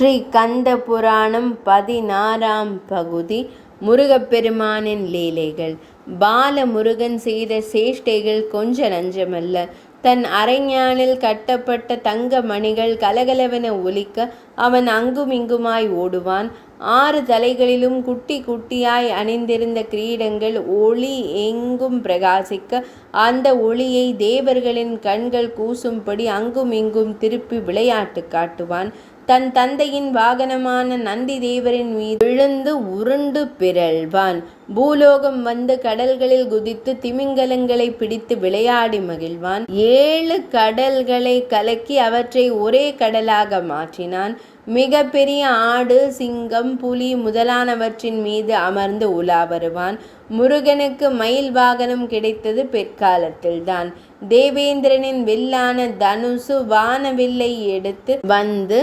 ஸ்ரீ கந்த புராணம் 16ஆம் பகுதி. முருகப்பெருமானின் லீலைகள். பால முருகன் செய்த சேஷ்டைகள் கொஞ்ச நஞ்சமல்ல. தன் அரைஞானில் கட்டப்பட்ட தங்க மணிகள் கலகலவென ஒலிக்க அவன் அங்குமிங்குமாய் ஓடுவான். 6 தலைகளிலும் குட்டி குட்டியாய் அணிந்திருந்த கிரீடங்கள் ஒளி எங்கும் பிரகாசிக்க அந்த ஒளியை தேவர்களின் கண்கள் கூசும்படி அங்குமிங்கும் திருப்பி விளையாட்டு காட்டுவான். தன் தந்தையின் வாகனமான நந்தி தேவரின் மீது விழுந்து உருண்டு பிறழ்வான். பூலோகம் வந்து கடல்களில் குதித்து திமிங்கலங்களை பிடித்து விளையாடி மகிழ்வான். 7 கடல்களை கலக்கி அவற்றை ஒரே கடலாக மாற்றினான். மிக பெரிய ஆடு, சிங்கம், புலி முதலானவற்றின் மீது அமர்ந்து உலா வருவான். முருகனுக்கு மயில் வாகனம் கிடைத்தது பிற்காலத்தில்தான். தேவேந்திரனின் வில்லான தனுசு வானவில்லை எடுத்து வந்து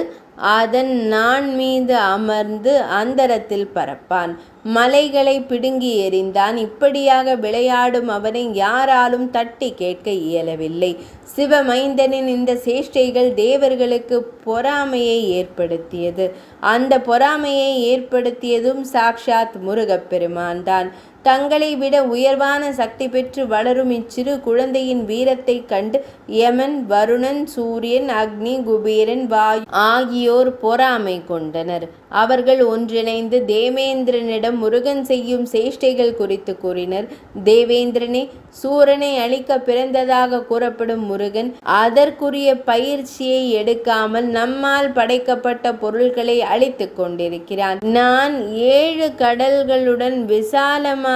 அதன் நாண் மீது அமர்ந்து அந்தரத்தில் பறப்பான். மலைகளை பிடுங்கி எறிந்தான். இப்படியாக விளையாடும் அவனை யாராலும் தட்டி கேட்க இயலவில்லை. சிவமைந்தனின் இந்த சேஷ்டைகள் தேவர்களுக்கு பொறாமையை ஏற்படுத்தியது. அந்த பொறாமையை ஏற்படுத்தியதும் சாக்ஷாத் முருகப்பெருமான் தான். தங்களை விட உயர்வான சக்தி பெற்று வளரும் இச்சிறு குழந்தையின் வீரத்தை கண்டு யமன், வருணன், சூரியன், அக்னி, குபேரன், வாயு ஆகியோர் பொறாமை கொண்டனர். அவர்கள் ஒன்றிணைந்து தேவேந்திரனிடம் முருகன் செய்யும் சேஷ்டைகள் குறித்து கூறினர். தேவேந்திரனே, சூரனை அழிக்க பிறந்ததாக கூறப்படும் முருகன் அதற்குரிய பயிற்சியை எடுக்காமல் நம்மால் படைக்கப்பட்ட பொருள்களை அழித்து கொண்டிருக்கிறான். நான் 7 கடல்களுடன் விசாலமாக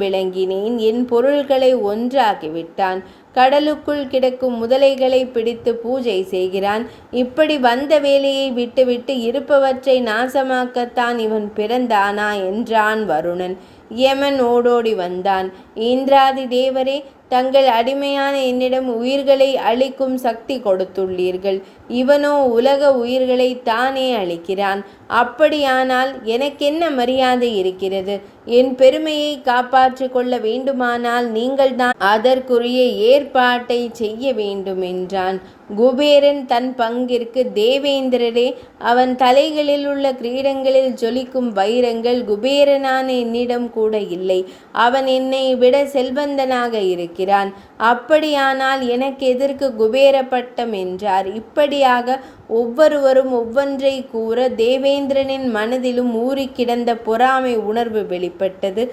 விளங்கினேன். என் பொருள்களை ஒன்றாக்கிவிட்டான். கடலுக்குள் கிடக்கும் முதலைகளை பிடித்து பூஜை செய்கிறான். இப்படி வந்த வேலையை விட்டுவிட்டு இருப்பவற்றை நாசமாக்கத்தான் இவன் பிறந்தானா என்றான் வருணன். யமன் ஓடோடி வந்தான். இந்திராதி தேவரே, தங்கள் அடிமையான என்னிடம் உயிர்களை அழிக்கும் சக்தி கொடுத்துள்ளீர்கள். இவனோ உலக உயிர்களை தானே அழிக்கிறான். அப்படியானால் எனக்கென்ன மரியாதை இருக்கிறது? என் பெருமையை காப்பாற்றி கொள்ள வேண்டுமானால் நீங்கள்தான் அதற்குரிய ஏற்பாட்டை செய்ய வேண்டும் என்றான். குபேரன் தன் பங்கிற்கு, தேவேந்திரரே, அவன் தலைகளில் உள்ள கிரீடங்களில் ஜொலிக்கும் வைரங்கள் குபேரனான என்னிடம் கூட இல்லை. அவன் என்னை விட செல்வந்தனாக இருக்கிறான். அப்படியானால் எனக்கு எதற்கு குபேர பட்டம் என்றார். இப்படியாக ஒவ்வொருவரும் ஒவ்வொன்றை கூற தேவேந்திரனின் மனதிலும் ஊறி கிடந்த பொறாமை உணர்வு வெளிப்பட்டது.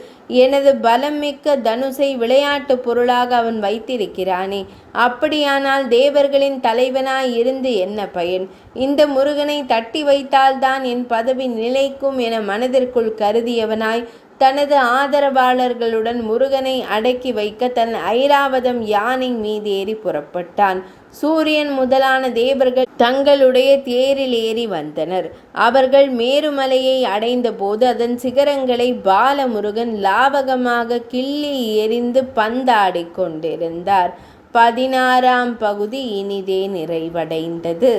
எனது பலம் மிக்க தனுசை விளையாட்டு பொருளாக அவன் வைத்திருக்கிறானே, அப்படியானால் தேவர்களின் தலைவனாய் இருந்து என்ன பயன்? இந்த முருகனை தட்டி வைத்தால்தான் என் பதவி நிலைக்கும் என மனதிற்குள் கருதியவனாய் தனது ஆதரவாளர்களுடன் முருகனை அடக்கி வைக்க தன் ஐராவதம் யானை மீதேறி புறப்பட்டான். சூரியன் முதலான தேவர்கள் தங்களுடைய தேரில் ஏறி வந்தனர். அவர்கள் மேருமலையை அடைந்த போது அதன் சிகரங்களை பாலமுருகன் லாவகமாக கிள்ளி எறிந்து பந்தாடி கொண்டிருந்தார். 16ஆம் பகுதி இனிதே நிறைவடைந்தது.